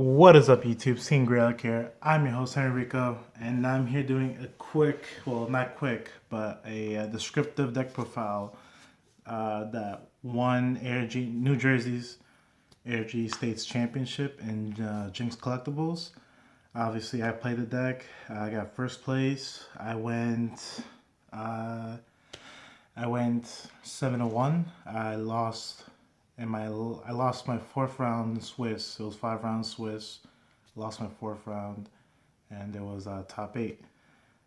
What is up, YouTube? Team Gradelock here. I'm your host, Rico, and I'm here doing a quick, well, not quick, but a descriptive deck profile that won ARG New Jersey's ARG State Championship in Jinx Collectibles. Obviously, I played the deck. I got first place. I went 7-1. I lost my fourth round Swiss. It was 5 rounds Swiss. Lost my fourth round, and it was top 8.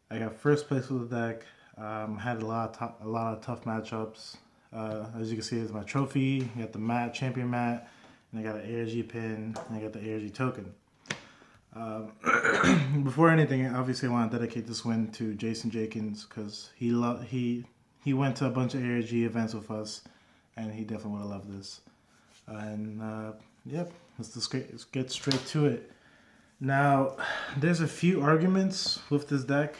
I got first place with the deck. Had a lot of tough matchups. As you can see, it's my trophy. I got the champion mat, and I got an ARG pin, and I got the ARG token. Before anything, obviously, I want to dedicate this win to Jason Jenkins because he went to a bunch of ARG events with us, and he definitely would have loved this. Yep, let's get straight to it. Now, there's a few arguments with this deck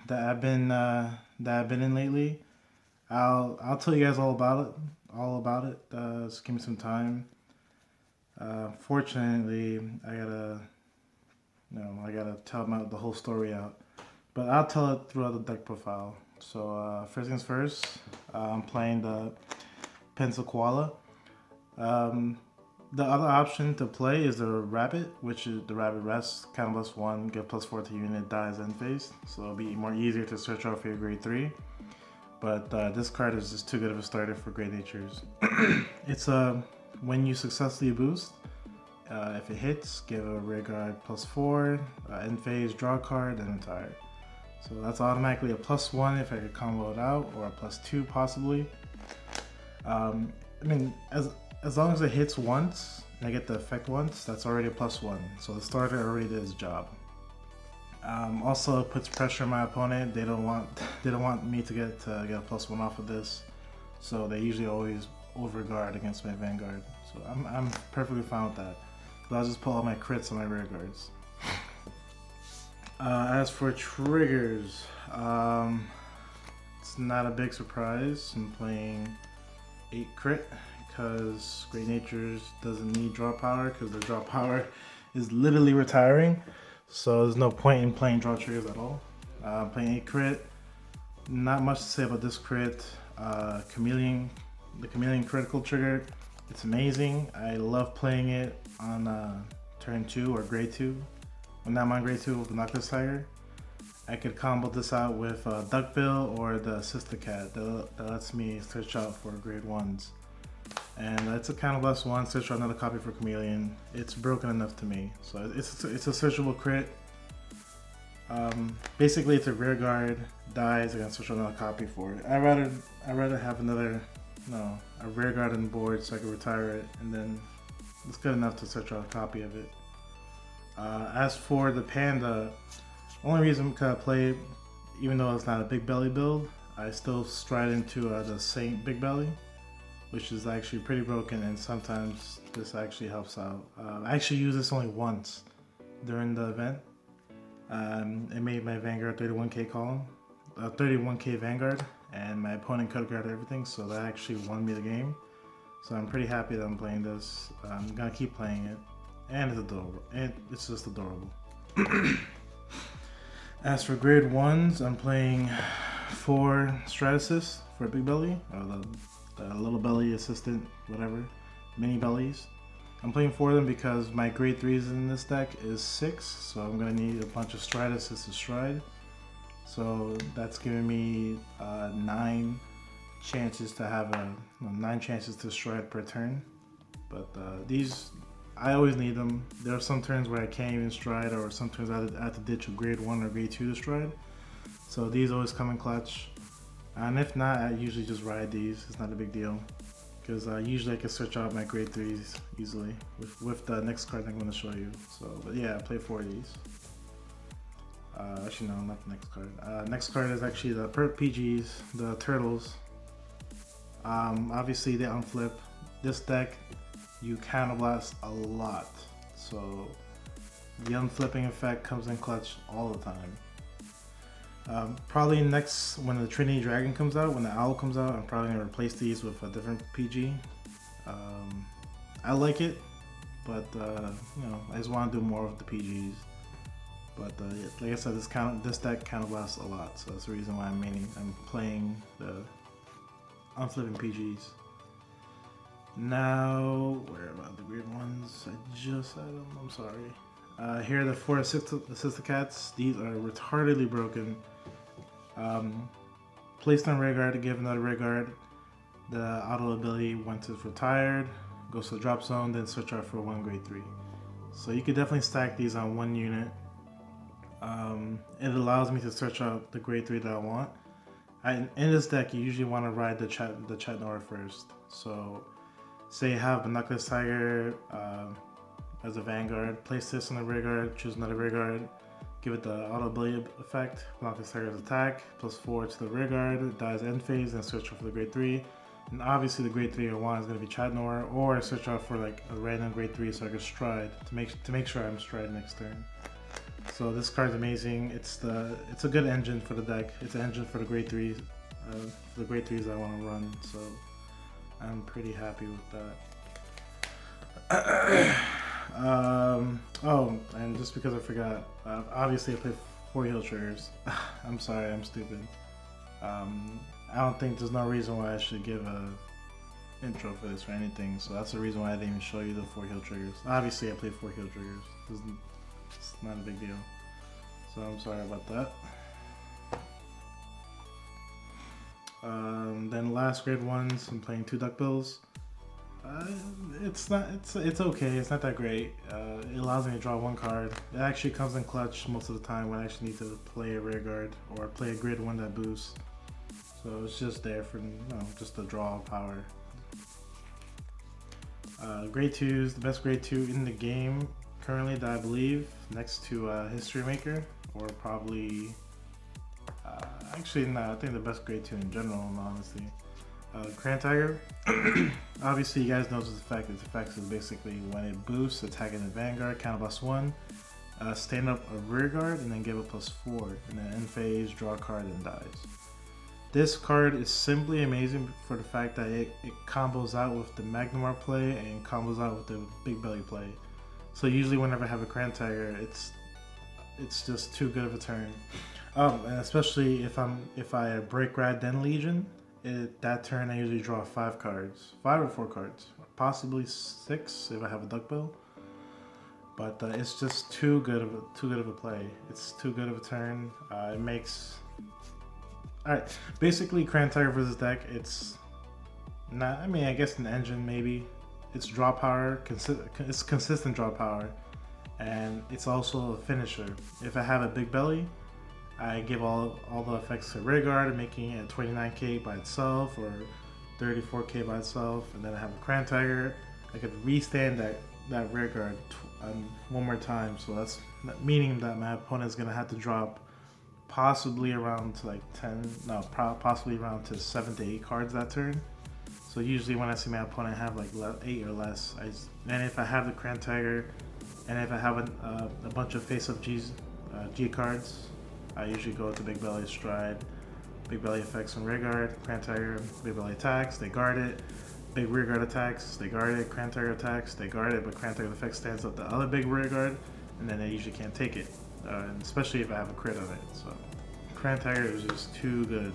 that I've been in lately. I'll tell you guys all about it. Just give me some time. Fortunately, I gotta tell the whole story out, but I'll tell it throughout the deck profile. So first things first, I'm playing the Pencil Koala. The other option to play is the Rabbit, which is the Rabbit Rest, kind of +1, get +4 to unit, dies end phase. So it'll be more easier to search out for your grade 3. But this card is just too good of a starter for Great Natures. It's when you successfully boost, if it hits, give a rear guard +4, end phase, draw a card, and retire. So that's automatically a +1 if I could combo it out, or a +2 possibly. I mean, as long as it hits once and I get the effect once, that's already a +1. So the starter already did its job. Also puts pressure on my opponent. They don't want me to get a +1 off of this, so they usually always overguard against my Vanguard. So I'm perfectly fine with that. I'll just pull all my crits on my rear guards. As for triggers, it's not a big surprise. I'm playing 8 crit because Great Natures doesn't need draw power because the draw power is literally retiring. So there's no point in playing draw triggers at all. I'm playing 8 crit. Not much to say about this crit. The Chameleon critical trigger, it's amazing. I love playing it on turn 2 or grade 2. When I'm on grade 2 with the Knuckles Tiger, I could combo this out with Duckbill or the Sister Cat that lets me search out for grade 1s. And it's a kind of +1, search for another copy for Chameleon. It's broken enough to me. So it's a searchable crit. Basically, it's a rear guard, dies, I can search for another copy for it. I'd rather have a rear guard on board so I can retire it, and then it's good enough to search out a copy of it. As for the Panda, only reason I play it, even though it's not a big belly build, I still stride into the Saint Big Belly, which is actually pretty broken, and sometimes this actually helps out. I actually used this only once during the event. It made my Vanguard 31k column, 31k Vanguard, and my opponent could guard everything, so that actually won me the game. So I'm pretty happy that I'm playing this. I'm gonna keep playing it, and it's adorable. And it's just adorable. As for grade 1s, I'm playing 4 Stratasys for Big Belly, or the Little Belly Assistant, whatever, mini bellies. I'm playing 4 of them because my grade 3s in this deck is 6, so I'm gonna need a bunch of Stratasys to stride. So that's giving me 9 chances to have 9 chances to stride per turn. But these, I always need them. There are some turns where I can't even stride, or some turns I have to ditch a grade 1 or grade 2 to stride. So these always come in clutch. And if not, I usually just ride these. It's not a big deal, because usually I can search out my grade 3s easily with the next card I'm going to show you. So, but yeah, I play 4 of these. Actually, no, not the next card. Next card is actually the Perp PGs, the Turtles. Obviously, they unflip. This deck, you counterblast a lot, so the unflipping effect comes in clutch all the time. Probably next, when the Trinity Dragon comes out, when the Owl comes out, I'm probably going to replace these with a different PG. I like it. but you know, I just want to do more of the PGs. But yeah, like I said, this deck counterblasts a lot, so that's the reason why I'm playing the unflipping PGs. Now, where about the weird ones? I just had them. I'm sorry. Here are the 4 assistant cats. These are retardedly broken. Placed on rear guard to give another rear guard. The auto ability, once it's retired, goes to the drop zone, then switch out for 1 grade 3. So you could definitely stack these on 1 unit. It allows me to search out the grade 3 that I want. In this deck, you usually want to ride the Chatnoir first. So, say you have Binoculars Tiger as a vanguard, place this on the rear guard, choose another rear guard, give it the auto ability effect, Binoculars Tiger's attack, +4 to the rear guard, it dies end phase, and switch out for the grade 3. And obviously the grade 3 I want is going to be Chatnoir, or I switch out for like a random grade 3 so I can stride to make sure I'm stride next turn. So this card's amazing. It's a good engine for the deck. It's an engine for the grade 3s, I want to run. So I'm pretty happy with that. Oh, and just because I forgot, obviously I play 4 heal triggers. I'm sorry, I'm stupid. I don't think there's no reason why I should give a intro for this or anything. So that's the reason why I didn't even show you the 4 heal triggers. Obviously I play 4 heal triggers. It's not a big deal. So I'm sorry about that. Then last grade ones, I'm playing 2 duckbills. It's okay. It's not that great. It allows me to draw 1 card. It actually comes in clutch most of the time when I actually need to play a rear guard or play a grade 1 that boosts. So it's just there for, you know, just to draw power. Grade 2 is the best grade 2 in the game currently that I believe, next to History Maker, or probably actually no, I think the best grade 2 in general, honestly. Grand Tiger. Obviously you guys know its effect. Its effect is basically when it boosts, attacking the Vanguard, counter +1, stand up a rear guard, and then give it +4, and then end phase, draw a card, and dies. This card is simply amazing for the fact that it combos out with the Magnumar play and combos out with the Big Belly play. So usually whenever I have a Grand Tiger, it's just too good of a turn. And especially if I break Grad then Legion, that turn I usually draw 5 cards, 5 or 4 cards, possibly 6 if I have a duckbill. But it's just too good of a play. It's too good of a turn. It makes alright. Basically, Grand Tiger versus deck. It's not. I mean, I guess an engine maybe. It's draw power. It's consistent draw power, and it's also a finisher. If I have a big belly, I give all the effects to rear guard, making it 29k by itself or 34k by itself, and then I have a Grand Tiger. I could restand that rear guard one more time. So that's meaning that my opponent is gonna have to drop possibly around to like possibly around to 7 to 8 cards that turn. So usually when I see my opponent have like 8 or less, and if I have the Grand Tiger, and if I have a bunch of face-up G cards, I usually go to Big Belly Stride, Big Belly effects on rear guard, Grand Tiger, Big Belly attacks, they guard it, big rear guard attacks, they guard it, Grand Tiger attacks, they guard it, but Grand Tiger effect stands up the other big rear guard, and then they usually can't take it, and especially if I have a crit on it. So Grand Tiger is just too good.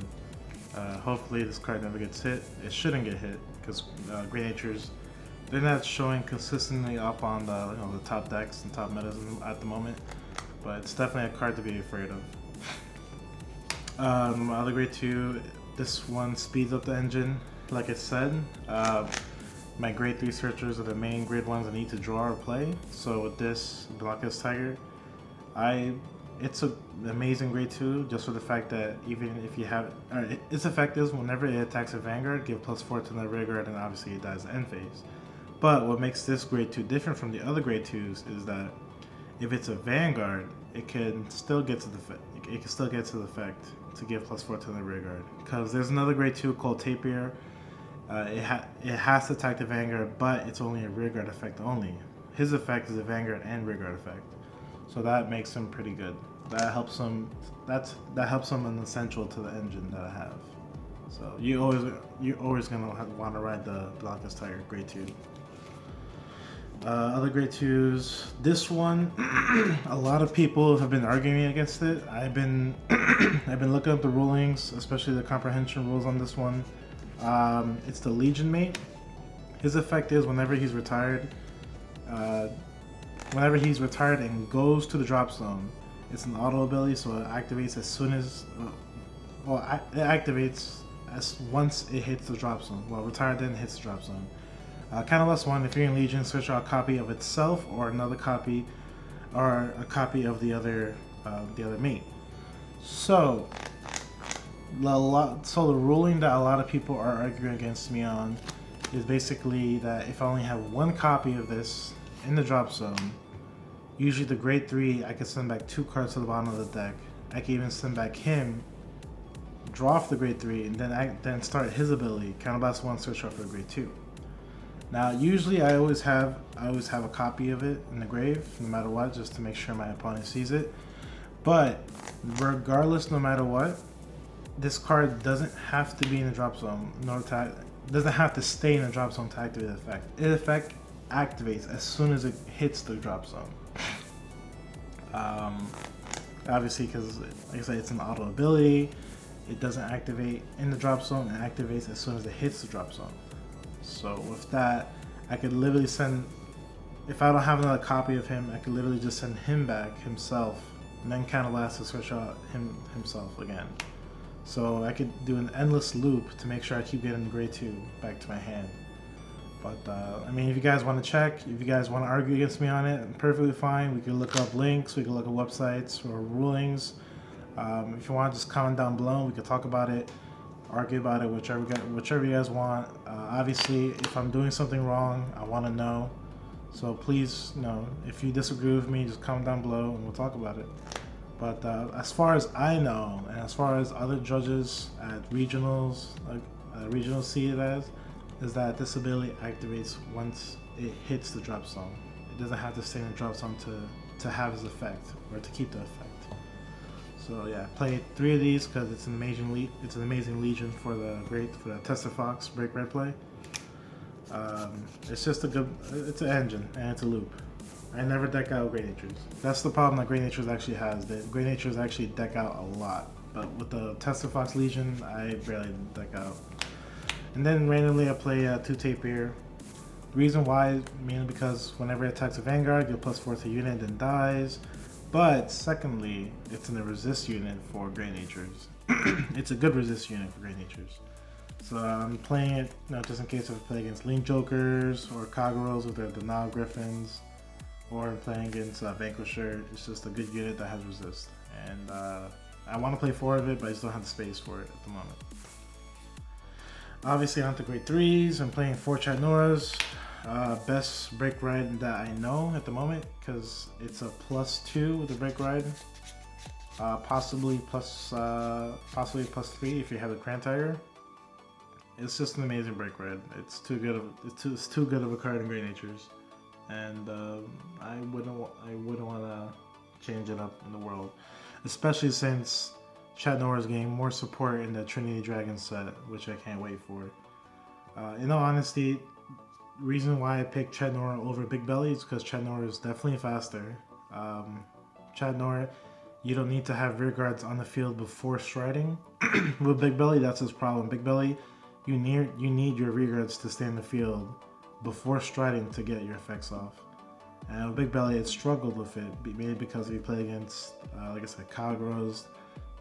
Hopefully this card never gets hit. It shouldn't get hit because Great Nature's, they're not showing consistently up on the the top decks and top metas at the moment, but it's definitely a card to be afraid of. My other grade 2, this one speeds up the engine. Like I said, my grade 3 searchers are the main grade ones I need to draw or play. So with this Binoculars Tiger, it's an amazing grade 2 just for the fact that even if you have, its effect is whenever it attacks a Vanguard, give +4 to the rear guard, and obviously it dies at end phase. But what makes this grade 2 different from the other grade 2s is that if it's a Vanguard, it can still get to the effect to give +4 to the rear guard. Because there's another grade 2 called Tapir. It has to attack the Vanguard, but it's only a rear guard effect only. His effect is a Vanguard and rear guard effect. So that makes him pretty good. That helps him. That helps him an essential to the engine that I have. So you're always gonna want to ride the Binoculars Tiger grade 2. Other grade 2s. This one, a lot of people have been arguing against it. I've been looking up the rulings, especially the comprehension rules on this one. It's the Legion mate. His effect is whenever he's retired and goes to the drop zone, it's an auto ability, so it activates as soon as, it activates as once it hits the drop zone. Well, retired then hits the drop zone. Counterless 1, if you're in Legion, switch out a copy of itself or another copy, or a copy of the other mate. So the ruling that a lot of people are arguing against me on is basically that if I only have one copy of this in the drop zone, usually the grade 3, I can send back 2 cards to the bottom of the deck. I can even send back him, draw off the grade 3, and then start his ability, Counterblast 1, switch out for the grade 2. Now, usually I always have a copy of it in the grave, no matter what, just to make sure my opponent sees it. But regardless, no matter what, this card doesn't have to be in the drop zone. Doesn't have to stay in the drop zone to activate the effect. The effect activates as soon as it hits the drop zone. Obviously, because like I said, it's an auto ability. It doesn't activate in the drop zone. It activates as soon as it hits the drop zone. So with that, I could literally send, if I don't have another copy of him, I could literally just send him back himself, and then Counterblast to switch out himself again. So I could do an endless loop to make sure I keep getting the grade 2 back to my hand. But I mean, if you guys want to check, if you guys want to argue against me on it, I'm perfectly fine. We can look up links, we can look at websites or rulings. If you want, just comment down below. We can talk about it, argue about it, whichever you guys want. Obviously, if I'm doing something wrong, I want to know. So please, if you disagree with me, just comment down below and we'll talk about it. But as far as I know, and as far as other judges at regionals, like regionals see it as, is that this ability activates once it hits the drop zone. It doesn't have to stay in the drop zone to have its effect or to keep the effect. So yeah, I played 3 of these because it's an amazing Legion for the Tested Fox Break Red play. It's just it's an engine and it's a loop. I never deck out Great Natures. That's the problem that Great Natures actually has. That Great Natures actually deck out a lot, but with the Tested Fox Legion, I barely deck out. And then randomly I play 2 Tapir. The reason why, mainly because whenever it attacks a Vanguard, you'll +4 to unit, then dies. But secondly, it's in a resist unit for Great Natures. It's a good resist unit for Great Natures. So I'm playing it just in case if I play against Link Jokers or Kagurus with their Denial Griffins, or I'm playing against Vanquisher. It's just a good unit that has resist. And I want to play 4 of it, but I just don't have the space for it at the moment. Obviously on the grade 3s, I'm playing 4 Chatnoirs. Best break ride that I know at the moment, because it's a +2 with the break ride. Possibly +3 if you have a Grand Tiger. It's just an amazing break ride. It's too good of a card in Great Natures, and I wouldn't want to change it up in the world, especially since Chatnoir is getting more support in the Trinity Dragon set, which I can't wait for. In all honesty, the reason why I picked Chatnoir over Big Belly is because Chatnoir is definitely faster. Chatnoir, you don't need to have rear guards on the field before striding. With Big Belly, that's his problem. Big Belly, you need your rear guards to stay in the field before striding to get your effects off. And with Big Belly, it struggled with it, mainly because if you play against, like I said, Kagurus,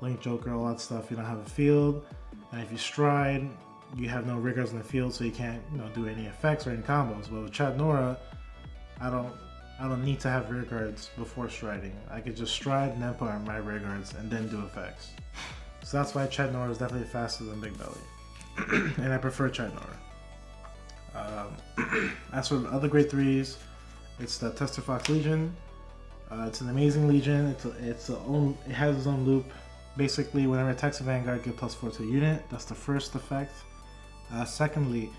Link Joker, all that stuff, you don't have a field, and if you stride, you have no rear guards in the field, so you can't do any effects or any combos. But with Chatnoir, I don't need to have rear guards before striding. I could just stride and then put on my rear guards and then do effects. So that's why Chatnoir is definitely faster than Big Belly, and I prefer Chatnoir. As for the other grade 3s, it's the Tested Fox Legion. It's an amazing Legion. It has its own loop. Basically, whenever it attacks a Vanguard, get +4 to the unit. That's the first effect. Secondly,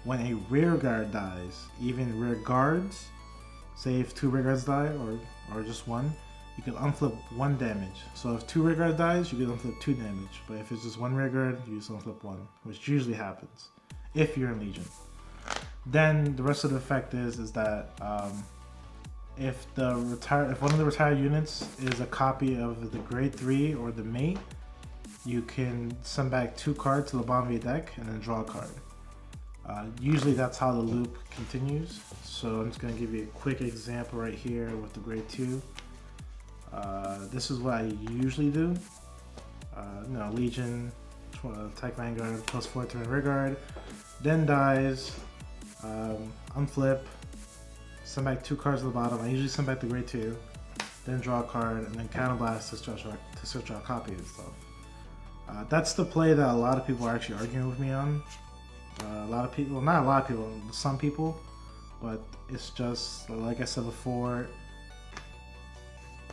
when a rear guard dies, even rear guards, say if 2 rear guards die or just 1, you can unflip 1 damage. So if 2 rear guards dies, you can unflip 2 damage. But if it's just 1 rear guard, you just unflip 1, which usually happens if you're in Legion. Then the rest of the effect is that if one of the retired units is a copy of the grade 3 or the mate, you can send back 2 cards to the bottom of your deck and then draw a card. Usually that's how the loop continues. So I'm just going to give you a quick example right here with the grade 2. This is what I usually do. Legion, attack Vanguard, +4 to my rear guard, then dies, unflip, send back 2 cards to the bottom. I usually send back the grade 2, then draw a card, and then counterblast to search out copy and stuff. That's the play that a lot of people are actually arguing with me on. A lot of people, not a lot of people, some people, but it's just, like I said before,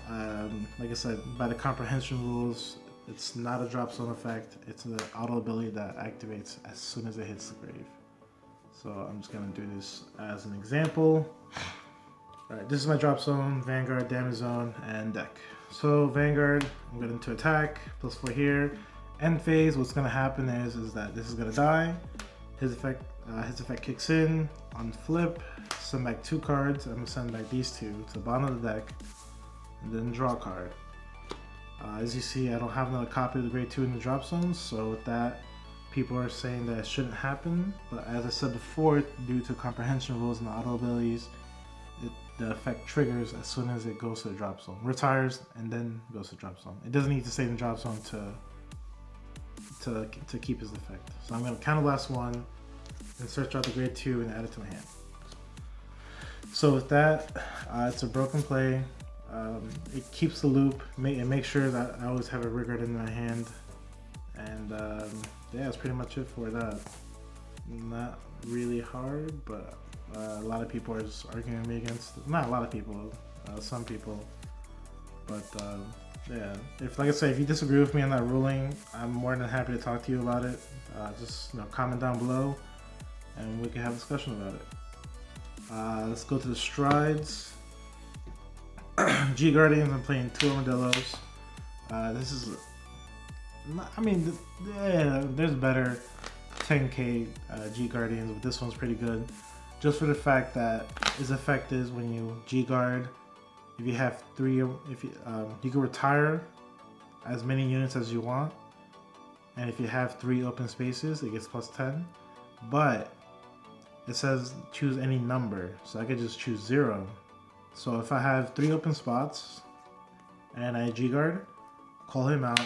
like I said, by the comprehension rules, it's not a drop zone effect, it's an auto ability that activates as soon as it hits the grave. So I'm just going to do this as an example. Alright, this is my drop zone, Vanguard, damage zone, and deck. So Vanguard, I'm going to attack, +4 here. End phase, what's going to happen is that this is going to die. His effect kicks in, on flip, send back 2 cards. I'm going to send back these 2 to the bottom of the deck, and then draw a card. As you see, I don't have another copy of the grade 2 in the drop zones, so with that, people are saying that it shouldn't happen. But as I said before, due to comprehension rules and auto abilities, the effect triggers as soon as it goes to the drop zone. Retires and then goes to drop zone. It doesn't need to stay in the drop zone to keep his effect. So I'm going to counterblast 1 and search out the grade 2 and add it to my hand. So with that, it's a broken play. It keeps the loop. It makes sure that I always have a rear guard in my hand. And yeah, that's pretty much it for that. Not really hard, but a lot of people are just arguing me against it. Not a lot of people, some people. But yeah, like I said, if you disagree with me on that ruling, I'm more than happy to talk to you about it. Just comment down below, and we can have a discussion about it. Let's go to the strides. G Guardians, I'm playing 2 Armadillos. This is, I mean, yeah, there's better 10k G Guardians, but this one's pretty good. Just for the fact that his effect is when you G Guard, if you have 3, you can retire as many units as you want, and if you have 3 open spaces, it gets +10. But it says choose any number, so I could just choose 0. So if I have 3 open spots and I G Guard, call him out,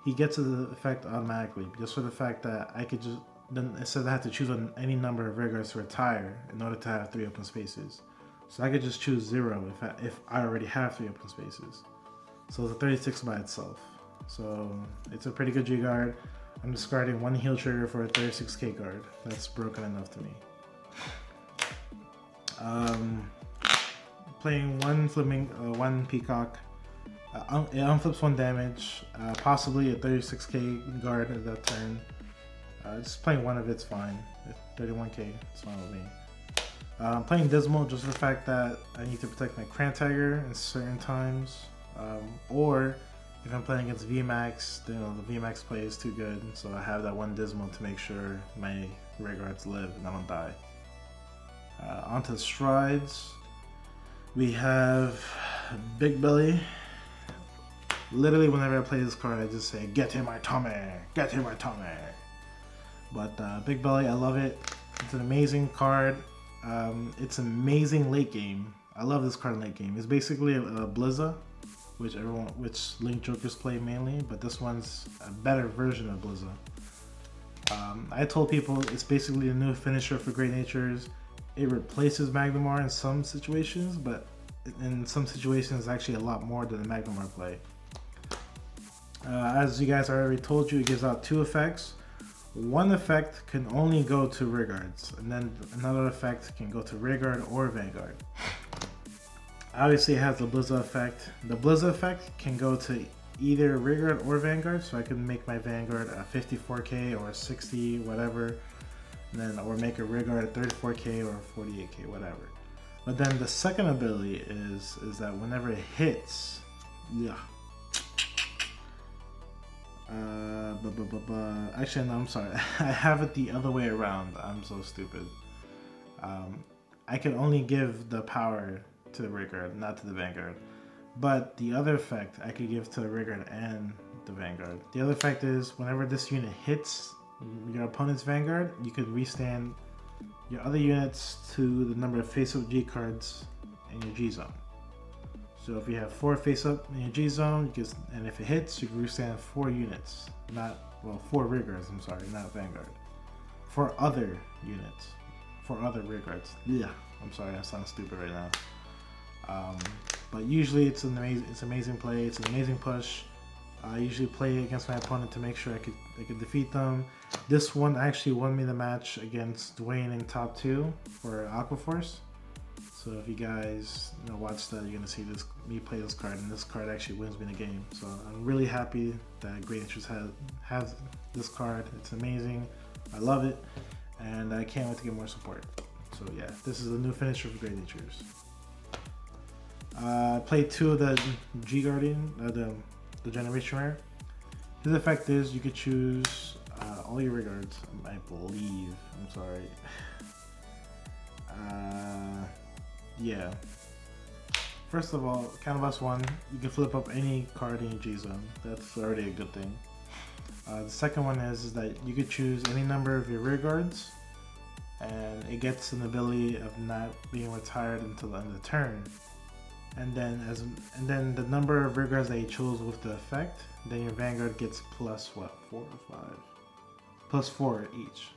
he gets the effect automatically, just for the fact that I could just, then it says I have to choose on any number of rear guards to retire in order to have 3 open spaces. So I could just choose 0 if I already have 3 open spaces. So it's a 36 by itself. So it's a pretty good G Guard. I'm discarding 1 heal trigger for a 36k guard. That's broken enough to me. Playing 1 peacock. It unflips 1 damage, possibly a 36k guard at that turn. Just playing 1 of it's fine. 31k, it's fine with me. I'm playing Dismal just for the fact that I need to protect my Cran Tiger in certain times. Or if I'm playing against VMAX, then the VMAX play is too good, so I have that 1 Dismal to make sure my rear guards live and I don't die. Onto the strides. We have Big Belly. Literally whenever I play this card, I just say, get in my tummy, get in my tummy. But Big Belly, I love it. It's an amazing card. It's amazing late game. I love this card in late game. It's basically a Blizza, which Link Jokers play mainly, but this one's a better version of Blizza. I told people it's basically a new finisher for Great Natures. It replaces Magnemar in some situations, but in some situations actually a lot more than the Magnemar play. As you guys already told you, it gives out 2 effects. 1 effect can only go to rear guards, and then another effect can go to rear guard or Vanguard. Obviously it has the Blizza effect. The Blizza effect can go to either rear guard or Vanguard, so I can make my Vanguard a 54k or a 60, whatever, and then or make a rear guard at 34k or 48k, whatever. But then the second ability is that whenever it hits, yeah. Actually, no, I'm sorry. I have it the other way around. I'm so stupid. I can only give the power to the rearguard, not to the vanguard. But the other effect I could give to the rearguard and the vanguard. The other effect is whenever this unit hits your opponent's vanguard, you can restand your other units to the number of face-up G cards in your G zone. So if you have 4 face-up in your G zone, and if it hits, you can restand 4 units. 4 rearguards, I'm sorry, not vanguard. 4 other units. 4 other rearguards. Yeah, I'm sorry, I sound stupid right now. But usually it's amazing play, it's an amazing push. I usually play against my opponent to make sure I could defeat them. This one actually won me the match against Dwayne in top 2 for Aqua Force. So if you guys watch that, you're gonna see me play this card, and this card actually wins me the game. So I'm really happy that Great Natures has this card. It's amazing. I love it, and I can't wait to get more support. So yeah, this is a new finisher for Great Natures. I played 2 of the G Guardian, the Generation Rare. His effect is you could choose all your rearguards, I believe. I'm sorry. Yeah. First of all, Counterblast 1, you can flip up any card in your G zone. That's already a good thing. The second one is that you could choose any number of your rearguards, and it gets an ability of not being retired until the end of the turn. And then the number of rearguards that you chose with the effect, then your vanguard gets plus what, 4 or 5? Plus 4 each.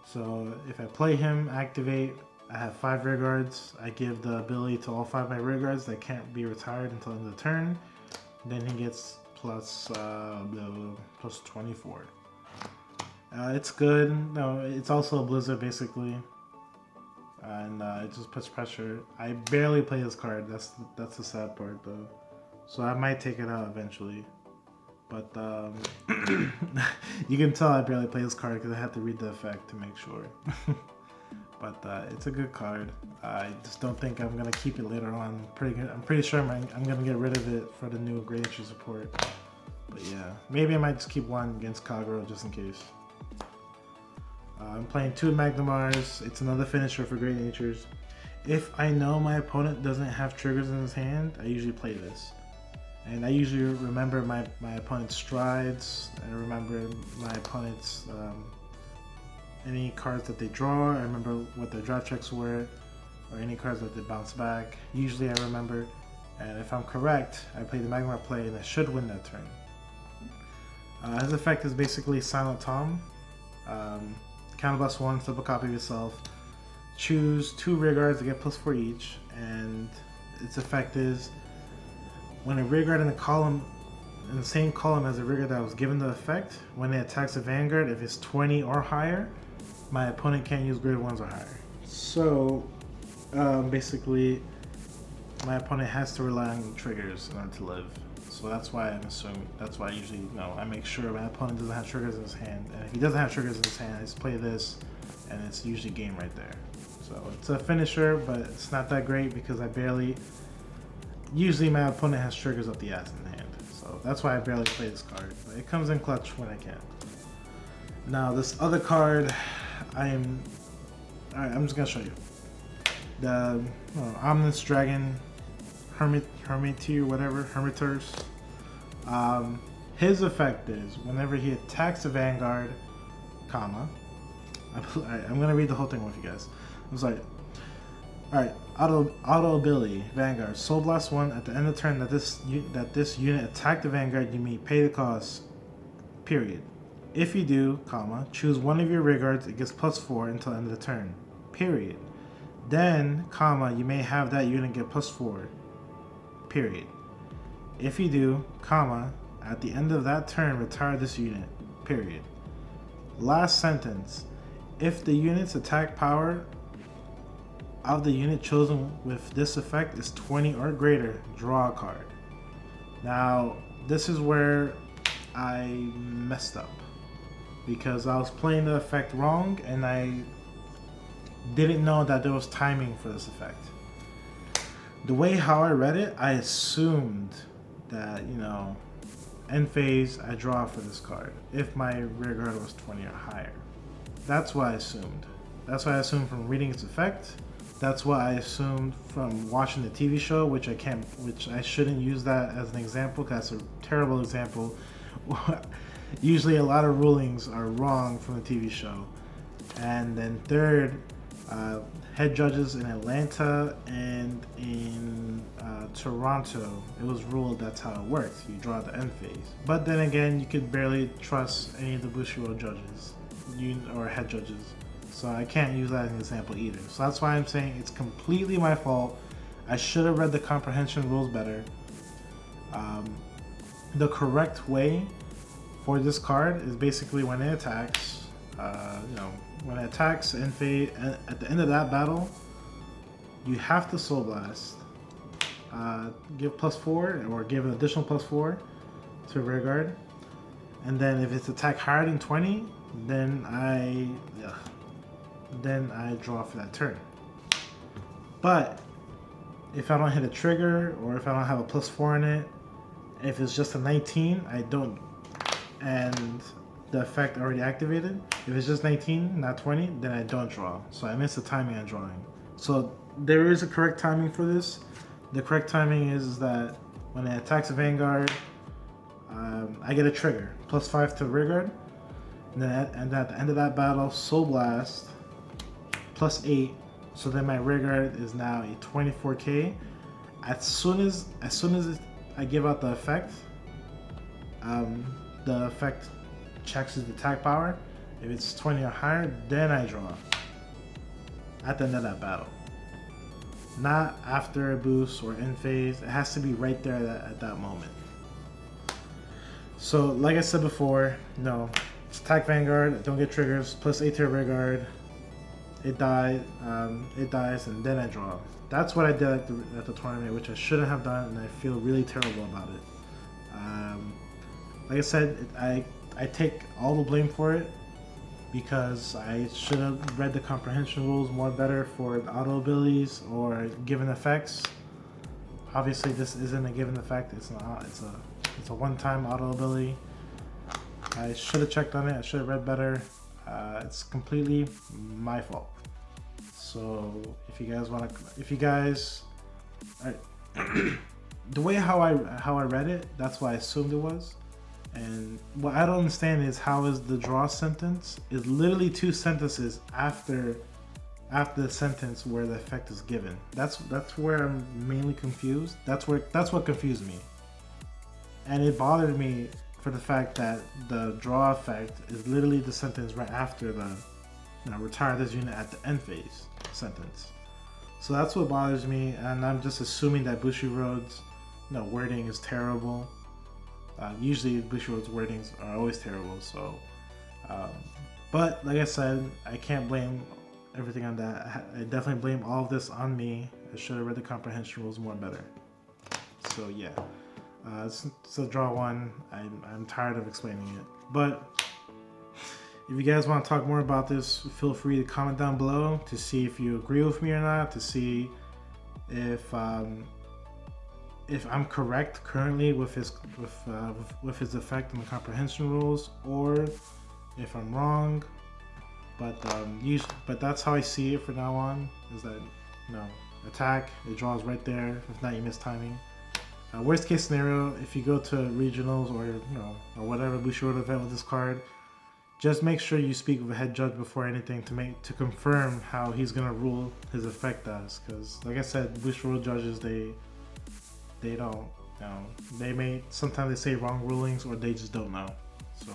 So if I play him, activate, I have 5 rearguards. I give the ability to all 5 of my rearguards that can't be retired until the end of the turn. Then he gets plus 24. It's good. No, it's also a blizzard basically. And it just puts pressure. I barely play this card. That's the sad part though. So I might take it out eventually. But you can tell I barely play this card because I have to read the effect to make sure. But it's a good card. I just don't think I'm gonna keep it later on. I'm pretty sure I'm gonna get rid of it for the new Great Nature support. But yeah, maybe I might just keep one against Kagero just in case. I'm playing 2 Magnemars. It's another finisher for Great Natures. If I know my opponent doesn't have triggers in his hand, I usually play this. And I usually remember my opponent's strides. I remember my opponent's any cards that they draw. I remember what their draw checks were, or any cards that they bounce back. Usually I remember, and if I'm correct, I play the Magnemar play and I should win that turn. His effect is basically Silent Tom. Counterblast 1, flip a copy of yourself. Choose 2 rearguards to get plus 4 each, and its effect is when a rearguard in the same column as a rearguard that was given the effect, when it attacks a vanguard, if it's 20 or higher, my opponent can't use grade 1s or higher. So basically, my opponent has to rely on triggers in order to live. So that's why I usually I make sure my opponent doesn't have triggers in his hand, and if he doesn't have triggers in his hand, I just play this, and it's usually game right there. So it's a finisher, but it's not that great because usually my opponent has triggers up the ass in the hand. So that's why I barely play this card, but it comes in clutch when I can. Now this other card, I'm just gonna show you. The Omnis Dragon Hermitier, whatever, Hermiters. His effect is whenever he attacks a vanguard, comma. I'm gonna read the whole thing with you guys. I'm sorry. Alright, auto ability, Vanguard. Soul Blast 1, at the end of the turn that this unit attacked the Vanguard, you may pay the cost, period. If you do, comma, choose one of your rearguards, it gets plus 4 until the end of the turn, period. Then, comma, you may have that unit get plus 4, period. If you do, comma, at the end of that turn, retire this unit, period. Last sentence, if the unit's attack power of the unit chosen with this effect is 20 or greater, draw a card. Now, this is where I messed up because I was playing the effect wrong and I didn't know that there was timing for this effect. The way how I read it, I assumed that, end phase, I draw for this card if my rearguard was 20 or higher. That's what I assumed. That's what I assumed from reading its effect. That's what I assumed from watching the TV show, which I shouldn't use that as an example because that's a terrible example. Usually a lot of rulings are wrong from the TV show. And then third, head judges in Atlanta and in Toronto, it was ruled that's how it works. You draw the end phase. But then again, you could barely trust any of the Bushiroad judges or head judges. So I can't use that as an example either. So that's why I'm saying it's completely my fault. I should have read the comprehension rules better. The correct way for this card is basically when it attacks, when it attacks end phase, at the end of that battle, you have to Soul Blast, give +4 or give an additional +4 to rear guard, and then if it's attack higher than 20, then I draw for that turn. But if I don't hit a trigger or if I don't have a +4 in it, if it's just a 19, I don't, and the effect already activated. If it's just 19, not 20, then I don't draw. So I miss the timing on drawing. So there is a correct timing for this. The correct timing is that when it attacks a Vanguard, I get a trigger, +5 to rear guard, and at the end of that battle, Soul Blast, +8. So then my rear guard is now a 24k. As soon as I give out the effect checks its attack power. If it's 20 or higher, then I draw at the end of that battle. Not after a boost or end phase. It has to be right there at that moment. So like I said before, no, it's attack Vanguard, don't get triggers, +8 to rear guard. It dies, and then I draw. That's what I did at the tournament, which I shouldn't have done, and I feel really terrible about it. Like I said, I take all the blame for it because I should have read the comprehension rules more better for the auto abilities or given effects. Obviously, this isn't a given effect. It's a one-time auto ability. I should have checked on it. I should have read better. It's completely my fault. So if you guys the way how I read it, that's what I assumed it was. And what I don't understand is how is the draw sentence is literally 2 sentences after the sentence where the effect is given. That's where I'm mainly confused. That's what confused me. And it bothered me for the fact that the draw effect is literally the sentence right after the retire this unit at the end phase sentence. So that's what bothers me, and I'm just assuming that Bushiroad's wording is terrible. Usually Bushiroad's wordings are always terrible, so but like I said, I can't blame everything on that. I definitely blame all of this on me. I should have read the comprehension rules more better. So yeah, so draw 1. I'm tired of explaining it, but if you guys want to talk more about this, feel free to comment down below to see if you agree with me or not, to see if I'm correct currently with his effect on the comprehension rules, or if I'm wrong. But that's how I see it from now on. Is that attack, it draws right there. If not, you miss timing. Worst case scenario, if you go to regionals or whatever Bushiroad event with this card, just make sure you speak with a head judge before anything to confirm how he's gonna rule his effect as. Because like I said, Bushiroad judges they don't sometimes they say wrong rulings or they just don't know. So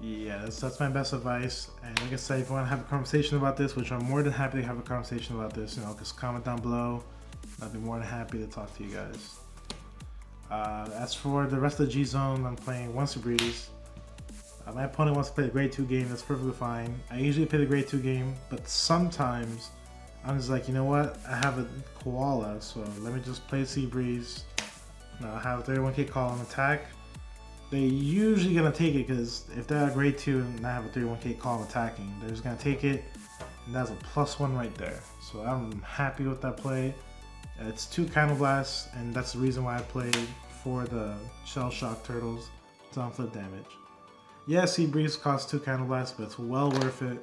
yeah, that's my best advice. And like I said, if you want to have a conversation about this, which I'm more than happy to have a conversation about this, just comment down below. I'll be more than happy to talk to you guys. As for the rest of the G Zone, I'm playing Once a Breeze. My opponent wants to play the grade 2 game. That's perfectly fine. I usually play the grade 2 game, but sometimes I'm just like, you know what? I have a Koala, so let me just play Sea Breeze. I have a 31k call on attack. They're usually gonna take it because if they're at grade 2 and I have a 31k call on attacking, they're just gonna take it, and that's a +1 right there. So I'm happy with that play. It's 2 Kind of Blasts, and that's the reason why I played for the Shell Shock Turtles to on flip damage. Yeah, Sea Breeze costs 2 Kind of Blasts, but it's well worth it.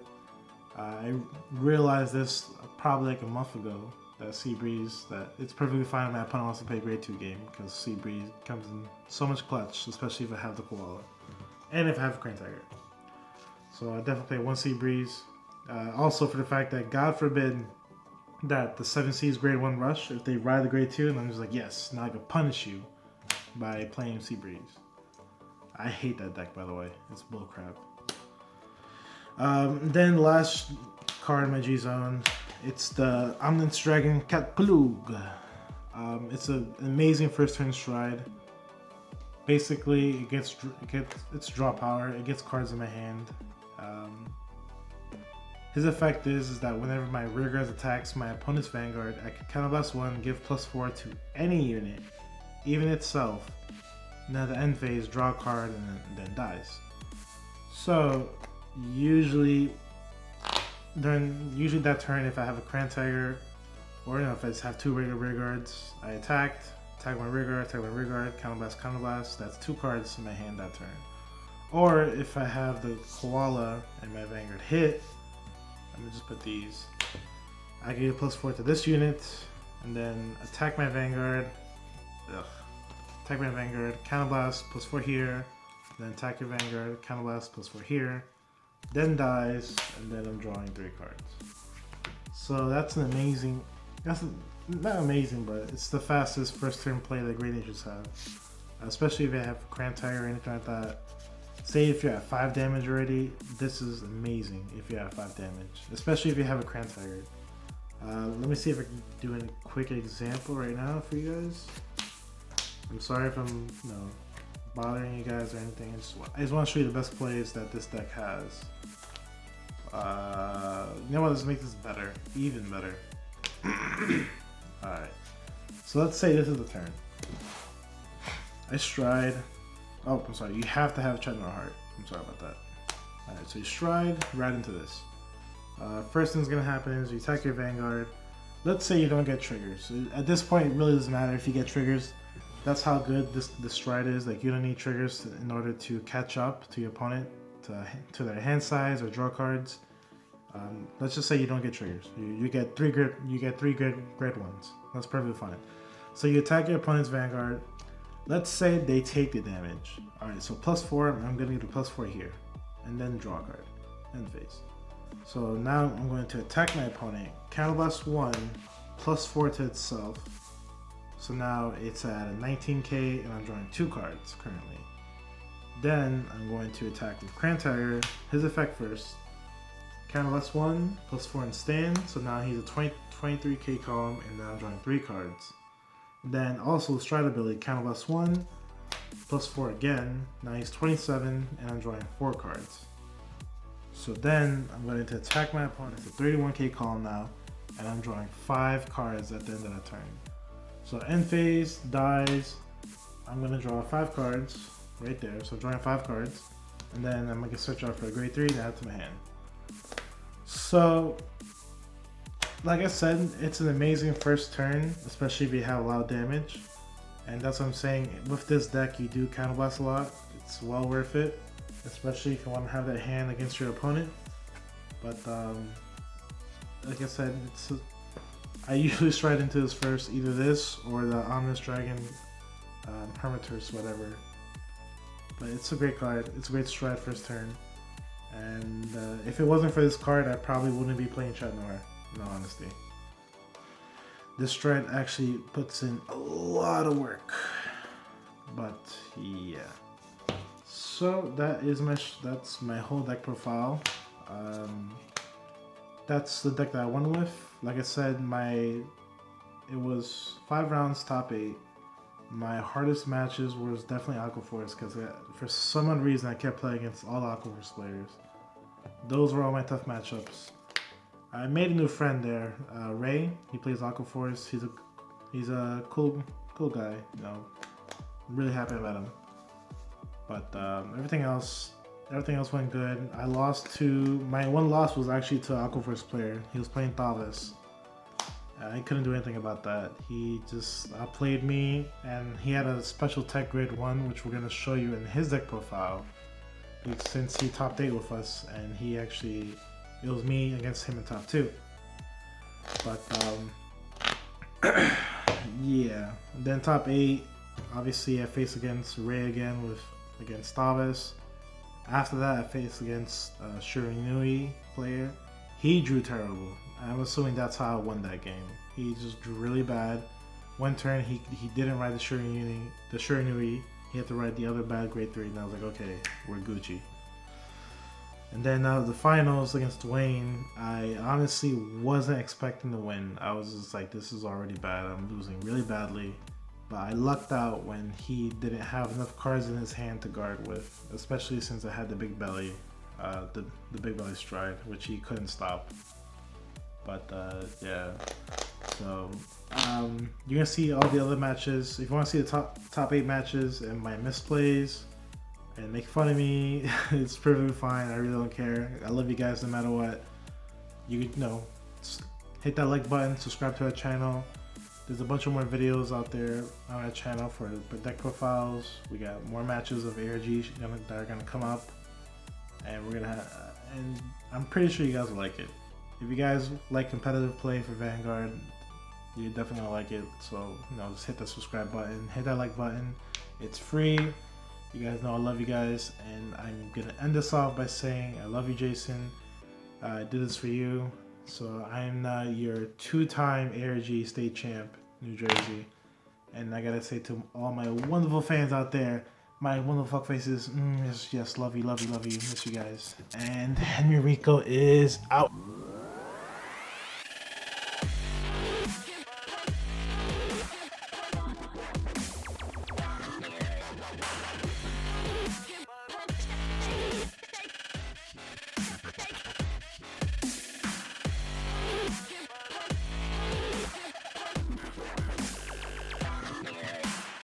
I realized this probably like a month ago, that Sea Breeze, that it's perfectly fine when my opponent wants to play a grade 2 game, because Sea Breeze comes in so much clutch, especially if I have the Koala. And if I have a Crane Tiger. So I definitely play one Sea Breeze. Also for the fact that, God forbid, that the 7 Seas grade 1 rush, if they ride the grade 2, and I'm just like, yes, now I can punish you by playing Sea Breeze. I hate that deck, by the way. It's bullcrap. Then last card in my G zone, it's the O.N.S Dragon Catplug. It's an amazing first turn stride. Basically, it gets its draw power. It gets cards in my hand. His effect is that whenever my rear guard attacks my opponent's Vanguard, I can counterblast 1, give +4 to any unit, even itself. Now the end phase, draw a card, and then dies. So usually that turn, if I have a Crane Tiger, or if I just have 2 regular rear guards, I attack my rear guard, counterblast. That's 2 cards in my hand that turn. Or if I have the Koala and my Vanguard hit, let me just put these. I give +4 to this unit, and then attack my Vanguard. Attack my Vanguard, counterblast, +4 here. Then attack your Vanguard, counterblast, +4 here. Then dies, and then I'm drawing 3 cards. So that's an amazing. That's not amazing, but it's the fastest first turn play that Great Natures have. Especially if you have Crane Tiger or anything like that. Say if you're at 5 damage already, this is amazing if you're at 5 damage. Especially if you have a Crane Tiger. Let me see if I can do a quick example right now for you guys. I'm sorry if I'm bothering you guys or anything. I just want to show you the best plays that this deck has. You know what? Let's make this better. Even better. Alright. So let's say this is the turn. I stride. Oh, I'm sorry. You have to have Chatnoir Heart. I'm sorry about that. Alright, so you stride right into this. First thing's going to happen is you attack your Vanguard. Let's say you don't get triggers. At this point, it really doesn't matter if you get triggers. That's how good this stride is. Like, you don't need triggers in order to catch up to your opponent, to their hand size or draw cards. Let's just say you don't get triggers. You get 3 grade 1s. That's perfectly fine. So you attack your opponent's Vanguard. Let's say they take the damage. Alright, so +4, I'm going to get a +4 here. And then draw a card. End phase. So now I'm going to attack my opponent. Counterblast 1, +4 to itself. So now it's at a 19k and I'm drawing 2 cards currently. Then I'm going to attack with Crane Tiger. His effect first. Counterblast 1, +4 and stand. So now he's a 23k column and now I'm drawing 3 cards. Then also stride ability, counterblast 1, +4 again. Now he's 27 and I'm drawing 4 cards. So then I'm going to attack my opponent. It's a 31k column now and I'm drawing 5 cards at the end of that turn. So end phase, dies. I'm going to draw 5 cards right there. So drawing 5 cards. And then I'm going to search out for a grade 3 and add to my hand. So, like I said, it's an amazing first turn, especially if you have a lot of damage. And that's what I'm saying. With this deck, you do counterblast a lot. It's well worth it, especially if you want to have that hand against your opponent. But like I said, I usually stride into this first, either this or the O.N.S Dragon Hermitus, whatever. But it's a great card. It's a great stride first turn. And if it wasn't for this card, I probably wouldn't be playing Chatnoir, in all honesty. This stride actually puts in a lot of work. But yeah. So that's my whole deck profile. That's the deck that I won with. Like I said, it was 5 rounds, top 8. My hardest matches was definitely AlphonZeus because for some odd reason I kept playing against all AlphonZeus players. Those were all my tough matchups. I made a new friend there, Ray. He plays AlphonZeus. He's a cool guy. You know, I'm really happy about him. But everything else went good. My one loss was actually to AlphonZeus player. He was playing Thavis. I couldn't do anything about that. He just outplayed me, and he had a special tech grade 1, which we're going to show you in his deck profile. Since he topped 8 with us, and he actually it was me against him in top 2. But yeah. And then top 8, obviously I faced against Ray again against Tavis. After that, I faced against Shirinui player. He drew terrible. I'm assuming that's how I won that game. He just drew really bad. One turn, he didn't ride the Shirinui. He had to ride the other bad grade 3, and I was like, okay, we're Gucci. And then the finals against Dwayne, I honestly wasn't expecting to win. I was just like, this is already bad. I'm losing really badly. But I lucked out when he didn't have enough cards in his hand to guard with, especially since I had the big belly, the big belly stride, which he couldn't stop. But yeah, so you're gonna see all the other matches. If you want to see the top 8 matches and my misplays and make fun of me, it's perfectly fine. I really don't care. I love you guys no matter what. You know, hit that like button, subscribe to our channel. There's a bunch of more videos out there on our channel for deck profiles. We got more matches of ARG that are gonna come up, and we're gonna and I'm pretty sure you guys will like it. If you guys like competitive play for Vanguard, you're definitely gonna like it. So, you know, just hit the subscribe button, hit that like button. It's free. You guys know I love you guys, and I'm gonna end this off by saying I love you, Jason. I did this for you. So I'm your 2-time ARG State Champ, New Jersey. And I gotta say to all my wonderful fans out there, my wonderful fuck faces, yes, love you, miss you guys. And Henry Rico is out.